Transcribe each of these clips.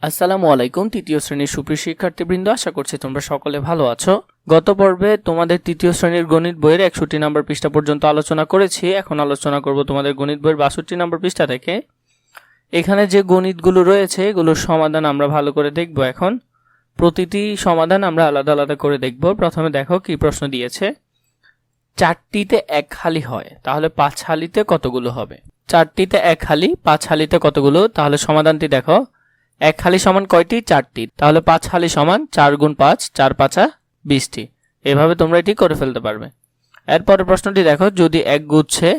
আসসালামু আলাইকুম। তৃতীয় শ্রেণীর সুপ্রিয় শিক্ষার্থীবৃন্দ, আশা করছি তোমরা সকলে ভালো আছো। গত পর্বে তোমাদের তৃতীয় শ্রেণীর গণিত বইয়ের 61 নম্বর পৃষ্ঠা পর্যন্ত আলোচনা করেছি। এখন আলোচনা করব তোমাদের গণিত বইয়ের 62 নম্বর পৃষ্ঠা থেকে। এখানে যে গণিতগুলো রয়েছে এগুলোর সমাধান আমরা ভালো করে দেখব। এখন প্রতিটি সমাধান আমরা আলাদা আলাদা করে দেখব। প্রথমে দেখো কি প্রশ্ন দিয়েছে। 4টিতে 1 হালি হয়, তাহলে 5 হালিতে কতগুলো হবে? 4টিতে 1 হালি, 5 হালিতে কতগুলো? তাহলে সমাধানটি দেখো। 1 হালি সমান কয়টি? 4টি। তাহলে 5 হালি সমান 4 গুণ 5, 4 5 20টি। এভাবে তোমরা এটি করে ফেলতে পারবে। এরপরের প্রশ্নটি দেখো, যদি এক গুচ্ছে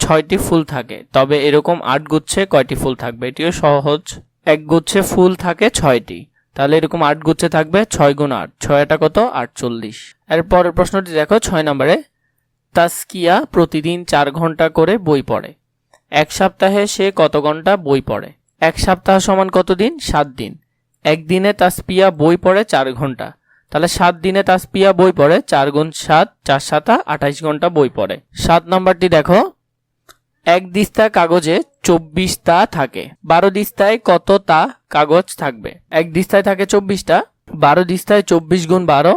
6টি ফুল থাকে তবে এরকম 8 গুচ্ছে কয়টি ফুল থাকবে? এটিও সহজ। এক গুচ্ছে ফুল থাকে 6টি, তাহলে এরকম 8 গুচ্ছে থাকবে 6 গুণ 8, 6টা কত? 48। এরপরের প্রশ্নটি দেখো 6 নম্বরে। তাসকিয়া প্রতিদিন 4 ঘন্টা করে বই পড়ে। এক সপ্তাহে সে কত ঘন্টা বই পড়ে? এক সপ্তাহ সমান কত দিন? 7 দিন। একদিনে তাসপিয়া বই পড়ে 4 ঘন্টা, তাহলে 7 দিনে তাসপিয়া বই পড়ে 4 গুণ 7, 4 7 28 ঘন্টা বই পড়ে। 7 নম্বরটি দেখো। এক দিস্তা কাগজে 24টা থাকে, 12 দিস্তায় কতটা কাগজ থাকবে? এক দিস্তায় থাকে 24টা, 12 দিস্তায় 24 গুণ 12,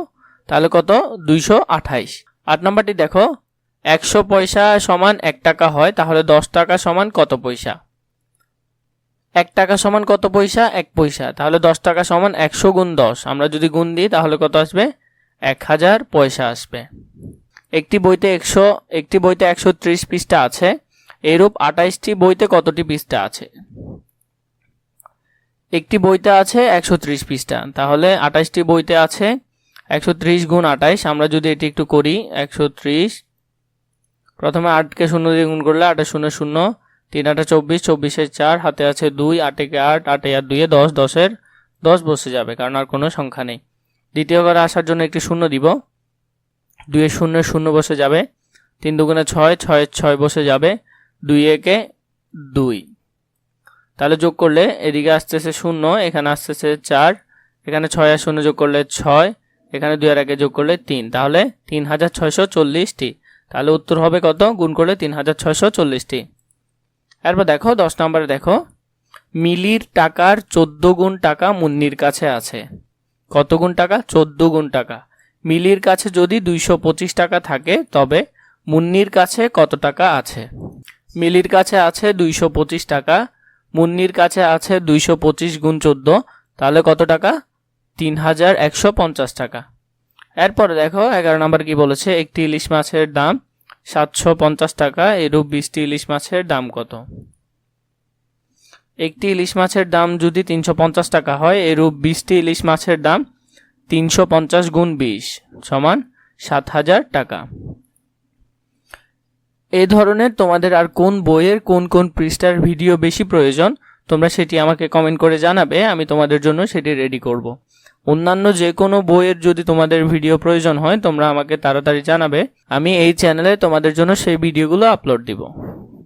তাহলে কত? 228। 8 নম্বরটি দেখো। 100 পয়সা সমান 1 টাকা হয়, তাহলে 10 টাকা সমান কত পয়সা? 1 টাকা সমান কত পয়সা? 1 পয়সা। তাহলে 10 টাকা সমান 100 গুণ 10, আমরা যদি গুণ দিই তাহলে কত আসবে? 1000 পয়সা আসবে। একটি বইতে 130 পৃষ্ঠা আছে, এরূপ 28টি বইতে কতটি পৃষ্ঠা আছে? একটি বইতে আছে 130 পৃষ্ঠা, তাহলে 28টি বইতে আছে 130 গুণ 28। আমরা যদি এটি একটু করি, 130, প্রথমে 8কে 0 দিয়ে গুণ করলে 8 0 0, 3 8 24, 24 4, হাতে আছে 2, 8 8, 8 আর 2 10, 10 10 বসে যাবে, কারণ আর কোনো সংখ্যা নেই। দ্বিতীয় ঘরে আসার জন্য একটি শূন্য দিব, 2 0 0 বসে যাবে, 3 2 6, 6 6 বসে যাবে, 2 1 2। তাহলে যোগ করলে এদিকে আসতেছে 0, এখানে আসতেছে 4, এখানে 6 আর 0 যোগ করলে 6, এখানে 2 আর 1 যোগ করলে 3, তাহলে 3640টি। তাহলে উত্তর হবে কত? গুণ করলে 3640টি। এরপর দেখো 10 নম্বরে দেখো। মিলির টাকার 14 গুণ টাকা মুন্নির কাছে আছে। কত গুণ টাকা? 14 গুণ টাকা। মিলির কাছে যদি 225 টাকা থাকে তবে মুন্নির কাছে কত টাকা আছে? মিলির কাছে আছে 225 টাকা, মুন্নির কাছে আছে 225 গুণ 14, তাহলে কত টাকা? 3150 টাকা। এরপরে দেখো 11 নম্বর কি বলেছে। একটি ইলিশ মাছের দাম 750 টাকা, এরূপ 20টি ইলিশ মাছের দাম কত? একটি ইলিশ মাছের দাম যদি 350 টাকা হয়, এরূপ 20টি ইলিশ মাছের দাম 350 গুণ 20 সমান 7000 টাকা। এই ধরনের তোমাদের আর কোন বইয়ের কোন কোন পৃষ্ঠার ভিডিও বেশি প্রয়োজন তোমরা সেটি আমাকে কমেন্ট করে জানাবে, আমি তোমাদের জন্য সেটি রেডি করব। অন্যান্য যে কোনো বইয়ের যদি তোমাদের ভিডিও প্রয়োজন হয় তোমরা আমাকে তাড়াতাড়ি জানাবে, আমি এই চ্যানেলে তোমাদের জন্য সেই ভিডিওগুলো আপলোড দিব।